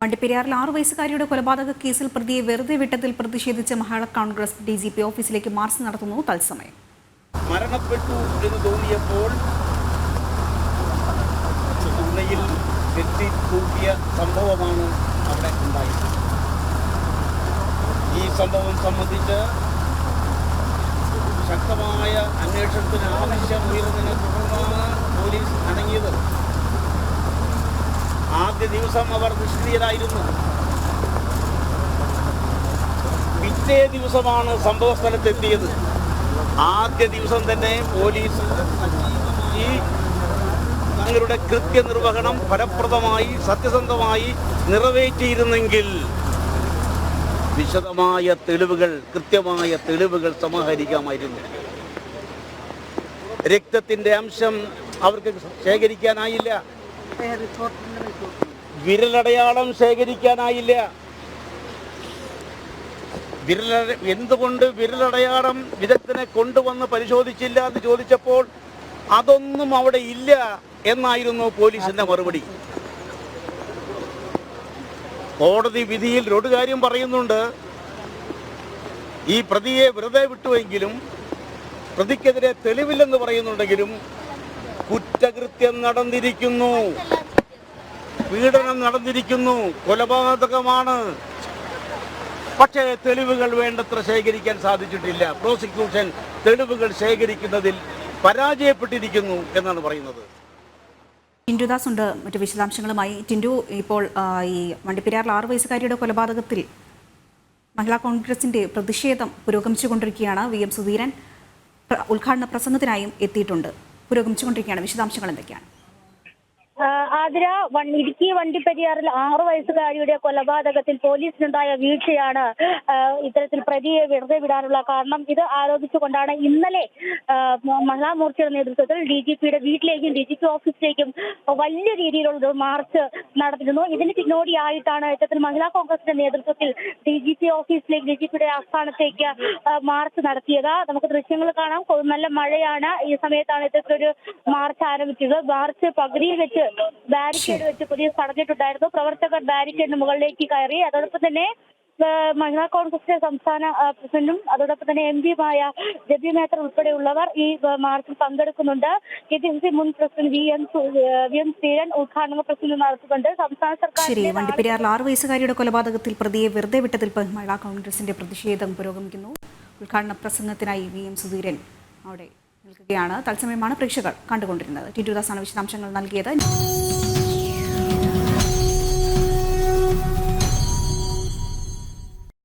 വണ്ടിപ്പെരിയാറിൽ 6 വയസ്സുകാരിയുടെ കൊലപാതക കേസിൽ പ്രതിയെ വെറുതെ വിട്ടതിൽ പ്രതിഷേധിച്ച് മഹിളാ കോൺഗ്രസ് DGP ഓഫീസിലേക്ക് മാർച്ച് നടത്തുന്നു. തത്സമയം മരണപ്പെട്ടു എന്ന് തോന്നിയപ്പോൾ ഉള്ളിൽ കെട്ടിത്തൂക്കിയ സംഭവമാണ് അവിടെ ഉണ്ടായത്. ഈ സംഭവം സംബന്ധിച്ച് ശക്തമായ അന്വേഷണത്തിന് ആവശ്യം ഉയർന്നതിനെ തുടർന്നാണ് പോലീസ് അടങ്ങിയത്. ആദ്യ ദിവസം അവർ നിഷ്ക്രിയരായിരുന്നു. പിറ്റേ ദിവസമാണ് സംഭവ സ്ഥലത്തെത്തിയത്. ആദ്യ ദിവസം തന്നെ പോലീസ് ഈ തങ്ങളുടെ കൃത്യനിർവഹണം ഫലപ്രദമായി സത്യസന്ധമായി നിറവേറ്റിയിരുന്നെങ്കിൽ വിശദമായ തെളിവുകൾ കൃത്യമായ തെളിവുകൾ സമാഹരിക്കാമായിരുന്നു. രക്തത്തിൻ്റെ അംശം അവർക്ക് ശേഖരിക്കാനായില്ല. വിരലടയാളം ശേഖരിക്കാനായില്ല. എന്തുകൊണ്ട് വിരലടയാളം വിദഗ്ധനെ കൊണ്ടുവന്ന് പരിശോധിച്ചില്ല എന്ന് ചോദിച്ചപ്പോൾ അതൊന്നും അവിടെ ഇല്ല എന്നായിരുന്നു പോലീസിന്റെ മറുപടി. കോടതി വിധിയിൽ ഒരു കാര്യം പറയുന്നുണ്ട്. ഈ പ്രതിയെ വെറുതെ വിട്ടുവെങ്കിലും പ്രതിക്കെതിരെ തെളിവില്ലെന്ന് പറയുന്നുണ്ടെങ്കിലും കുറ്റകൃത്യം നടന്നിരിക്കുന്നു, പീഡനം നടന്നിരിക്കുന്നു, കൊലപാതകമാണ്. പക്ഷേ തെളിവുകൾ വേണ്ടത്ര ശേഖരിക്കാൻ സാധിച്ചിട്ടില്ല. പ്രോസിക്യൂഷൻ തെളിവുകൾ ശേഖരിക്കുന്നതിൽ പരാജയപ്പെട്ടിരിക്കുന്നു എന്നാണ് പറയുന്നത്. ടിൻഡു ദാസ് ഉണ്ട് മറ്റു വിശദാംശങ്ങളുമായി. ടിൻഡു, ഇപ്പോൾ ഈ വണ്ടിപ്പെരിയാറിൽ 6 വയസ്സുകാരിയുടെ കൊലപാതകത്തിൽ മഹിളാ കോൺഗ്രസിന്റെ പ്രതിഷേധം പുരോഗമിച്ചുകൊണ്ടിരിക്കുകയാണ്. VM സുധീരൻ ഉദ്ഘാടന പ്രസംഗത്തിനായും എത്തിയിട്ടുണ്ട്. പുരോഗമിച്ചുകൊണ്ടിരിക്കുകയാണ്. വിശദാംശങ്ങൾ എന്തൊക്കെയാണ്? ആതിര, ഇടുക്കി വണ്ടിപ്പെരിയാറിൽ 6 വയസ്സുകാരിയുടെ കൊലപാതകത്തിൽ പോലീസിനുണ്ടായ വീഴ്ചയാണ് ഇത്തരത്തിൽ പ്രതിയെ വെറുതെ വിടാനുള്ള കാരണം. ഇത് ആരോപിച്ചുകൊണ്ടാണ് ഇന്നലെ മഹിളാ മോർച്ചയുടെ നേതൃത്വത്തിൽ DGPയുടെ വീട്ടിലേക്കും DGP ഓഫീസിലേക്കും വലിയ രീതിയിലുള്ള മാർച്ച് നടത്തിയിരുന്നു. ഇതിന് പിന്നോടിയായിട്ടാണ് ഇത്തരത്തിൽ മഹിളാ കോൺഗ്രസിന്റെ നേതൃത്വത്തിൽ DGP ഓഫീസിലേക്ക് DGPയുടെ ആസ്ഥാനത്തേക്ക് മാർച്ച് നടത്തിയത്. നമുക്ക് ദൃശ്യങ്ങൾ കാണാം. നല്ല മഴയാണ്. ഈ സമയത്താണ് ഇത്തരത്തിലൊരു മാർച്ച് ആരംഭിച്ചത്. മാർച്ച് പകുതിയിൽ വെച്ച് ബാരിക്കേഡ് വെച്ച് പോലീസ് തടഞ്ഞിട്ടുണ്ടായിരുന്നു. പ്രവർത്തകർ ബാരിക്കേഡിന് മുകളിലേക്ക് കയറി. അതോടൊപ്പം തന്നെ മഹിളാ കോൺഗ്രസിന്റെ സംസ്ഥാന പ്രസിഡന്റും അതോടൊപ്പം തന്നെ MPയുമായ ജബി മേത്തർ ഉൾപ്പെടെയുള്ളവർ ഈ മാർച്ചിൽ പങ്കെടുക്കുന്നുണ്ട്. KPCC മുൻ പ്രസിഡന്റ് VM സുധീരൻ ഉദ്ഘാടന പ്രസംഗം നടത്തുന്നുണ്ട്. സംസ്ഥാന സർക്കാർ വണ്ടിപ്പെരിയാറിൽ 6 വയസ്സുകാരിയുടെ കൊലപാതകത്തിൽ പ്രതിയെ വെറുതെ വിട്ടതിൽ മഹിളാ കോൺഗ്രസിന്റെ പ്രതിഷേധം പുരോഗമിക്കുന്നു. ഉദ്ഘാടന പ്രസംഗത്തിനായി VM സുധീരൻ അവിടെ നിൽക്കുകയാണ്. തത്സമയമാണ് പ്രേക്ഷകർ കണ്ടുകൊണ്ടിരുന്നത്. ടിൻഡു ദാസാണ് വിശദാംശങ്ങൾ നൽകിയത്.